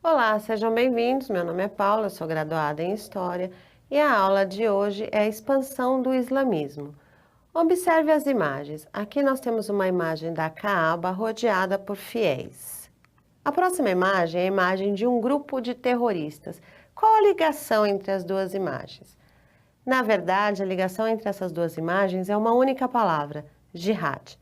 Olá, sejam bem-vindos. Meu nome é Paula, eu sou graduada em História e a aula de hoje é a expansão do islamismo. Observe as imagens. Aqui nós temos uma imagem da Caaba rodeada por fiéis. A próxima imagem é a imagem de um grupo de terroristas. Qual a ligação entre as duas imagens? Na verdade, a ligação entre essas duas imagens é uma única palavra: jihad.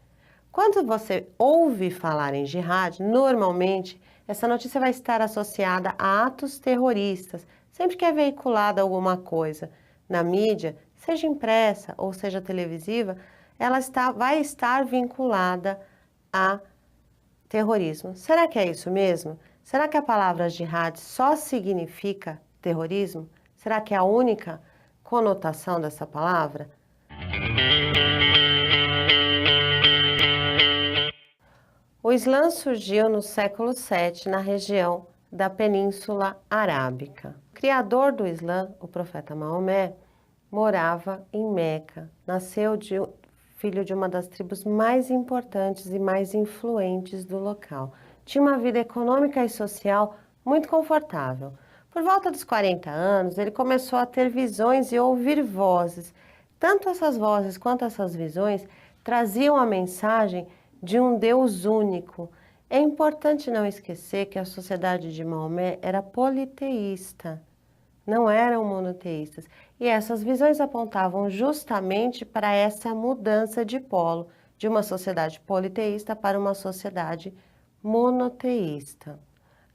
Quando você ouve falar em jihad, normalmente essa notícia vai estar associada a atos terroristas, sempre que é veiculada alguma coisa na mídia, seja impressa ou seja televisiva, ela vai estar vinculada a terrorismo. Será que é isso mesmo? Será que a palavra jihad só significa terrorismo? Será que é a única conotação dessa palavra? O Islã surgiu no século VII na região da Península Arábica. O criador do Islã, o profeta Maomé, morava em Meca. Nasceu filho de uma das tribos mais importantes e mais influentes do local. Tinha uma vida econômica e social muito confortável. Por volta dos 40 anos, ele começou a ter visões e ouvir vozes. Tanto essas vozes quanto essas visões traziam a mensagem de um Deus único. É importante não esquecer que a sociedade de Maomé era politeísta, não eram monoteístas. E essas visões apontavam justamente para essa mudança de polo, de uma sociedade politeísta para uma sociedade monoteísta.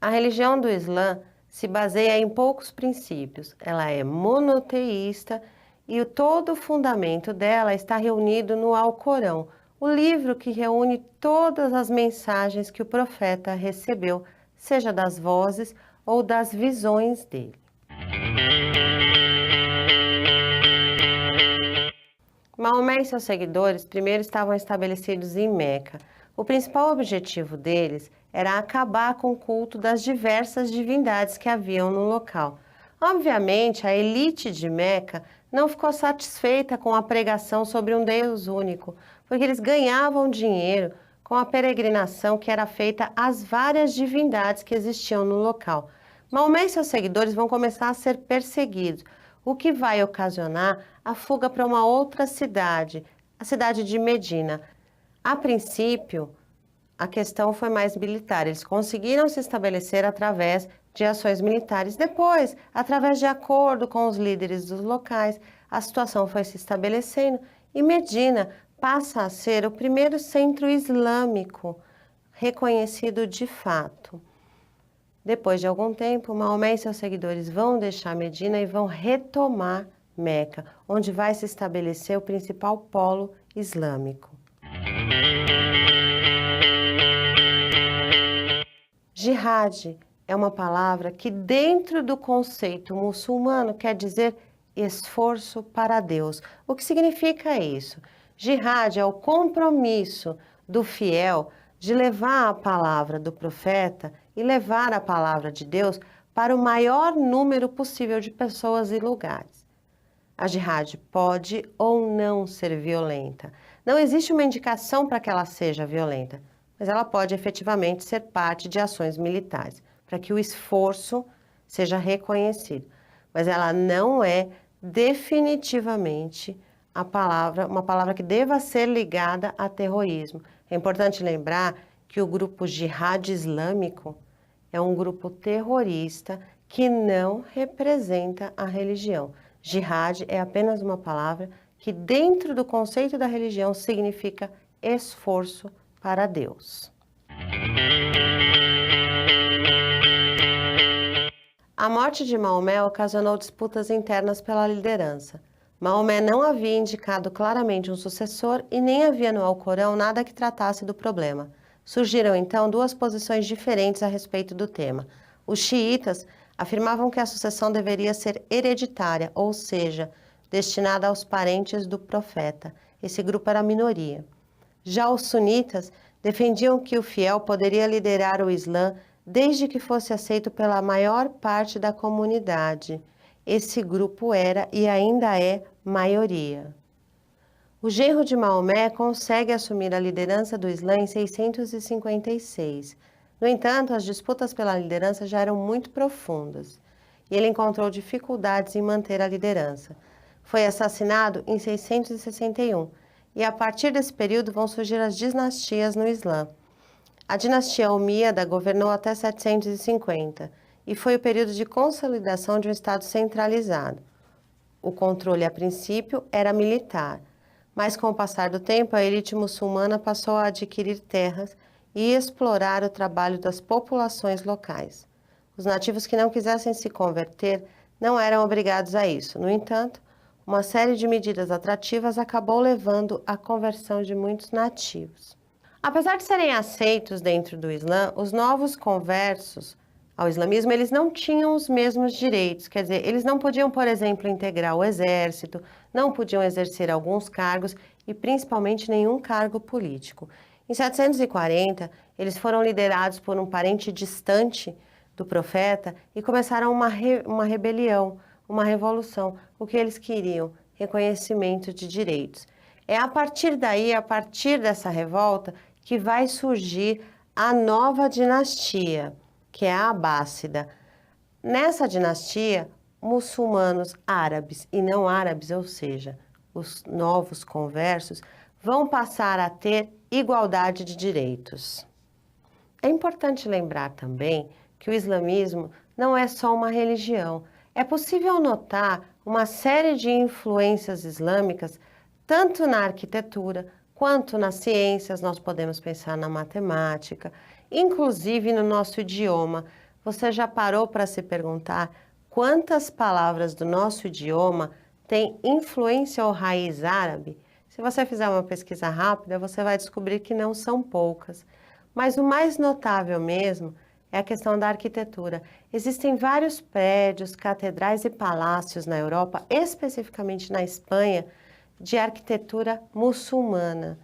A religião do Islã se baseia em poucos princípios. Ela é monoteísta e todo o fundamento dela está reunido no Alcorão, o livro que reúne todas as mensagens que o profeta recebeu, seja das vozes ou das visões dele. Maomé e seus seguidores primeiro estavam estabelecidos em Meca. O principal objetivo deles era acabar com o culto das diversas divindades que haviam no local. Obviamente, a elite de Meca não ficou satisfeita com a pregação sobre um Deus único, porque eles ganhavam dinheiro com a peregrinação que era feita às várias divindades que existiam no local. Maomé e seus seguidores vão começar a ser perseguidos, o que vai ocasionar a fuga para uma outra cidade, a cidade de Medina. A princípio, a questão foi mais militar. Eles conseguiram se estabelecer através de ações militares. Depois, através de acordo com os líderes dos locais, a situação foi se estabelecendo e Medina passa a ser o primeiro centro islâmico reconhecido de fato. Depois de algum tempo, Maomé e seus seguidores vão deixar Medina e vão retomar Meca, onde vai se estabelecer o principal polo islâmico. Jihad é uma palavra que, dentro do conceito muçulmano, quer dizer esforço para Deus. O que significa isso? Jihad é o compromisso do fiel de levar a palavra do profeta e levar a palavra de Deus para o maior número possível de pessoas e lugares. A jihad pode ou não ser violenta. Não existe uma indicação para que ela seja violenta, mas ela pode efetivamente ser parte de ações militares, para que o esforço seja reconhecido. Mas ela não é definitivamente uma palavra que deva ser ligada a terrorismo. É importante lembrar que o grupo Jihad Islâmico é um grupo terrorista que não representa a religião. Jihad é apenas uma palavra que, dentro do conceito da religião, significa esforço para Deus. A morte de Maomé ocasionou disputas internas pela liderança. Maomé não havia indicado claramente um sucessor e nem havia no Alcorão nada que tratasse do problema. Surgiram então duas posições diferentes a respeito do tema. Os xiitas afirmavam que a sucessão deveria ser hereditária, ou seja, destinada aos parentes do profeta. Esse grupo era a minoria. Já os sunitas defendiam que o fiel poderia liderar o Islã desde que fosse aceito pela maior parte da comunidade. Esse grupo era e ainda é maioria. O genro de Maomé consegue assumir a liderança do Islã em 656. No entanto, as disputas pela liderança já eram muito profundas e ele encontrou dificuldades em manter a liderança. Foi assassinado em 661 e a partir desse período vão surgir as dinastias no Islã. A dinastia Omíada governou até 750 e foi o período de consolidação de um Estado centralizado. O controle, a princípio, era militar, mas com o passar do tempo, a elite muçulmana passou a adquirir terras e explorar o trabalho das populações locais. Os nativos que não quisessem se converter não eram obrigados a isso. No entanto, uma série de medidas atrativas acabou levando à conversão de muitos nativos. Apesar de serem aceitos dentro do Islã, os novos conversos ao islamismo, eles não tinham os mesmos direitos, quer dizer, eles não podiam, por exemplo, integrar o exército, não podiam exercer alguns cargos e principalmente nenhum cargo político. Em 740, eles foram liderados por um parente distante do profeta e começaram uma rebelião, uma revolução. O que eles queriam? Reconhecimento de direitos. É a partir daí, a partir dessa revolta, que vai surgir a nova dinastia, que é a Abássida. Nessa dinastia, muçulmanos árabes e não árabes, ou seja, os novos conversos, vão passar a ter igualdade de direitos. É importante lembrar também que o islamismo não é só uma religião. É possível notar uma série de influências islâmicas, tanto na arquitetura quanto nas ciências. Nós podemos pensar na matemática, inclusive no nosso idioma. Você já parou para se perguntar quantas palavras do nosso idioma têm influência ou raiz árabe? Se você fizer uma pesquisa rápida, você vai descobrir que não são poucas. Mas o mais notável mesmo é a questão da arquitetura. Existem vários prédios, catedrais e palácios na Europa, especificamente na Espanha, de arquitetura muçulmana,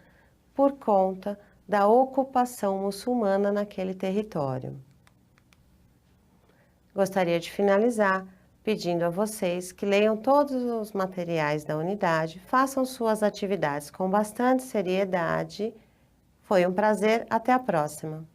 por conta da ocupação muçulmana naquele território. Gostaria de finalizar pedindo a vocês que leiam todos os materiais da unidade, façam suas atividades com bastante seriedade. Foi um prazer, até a próxima!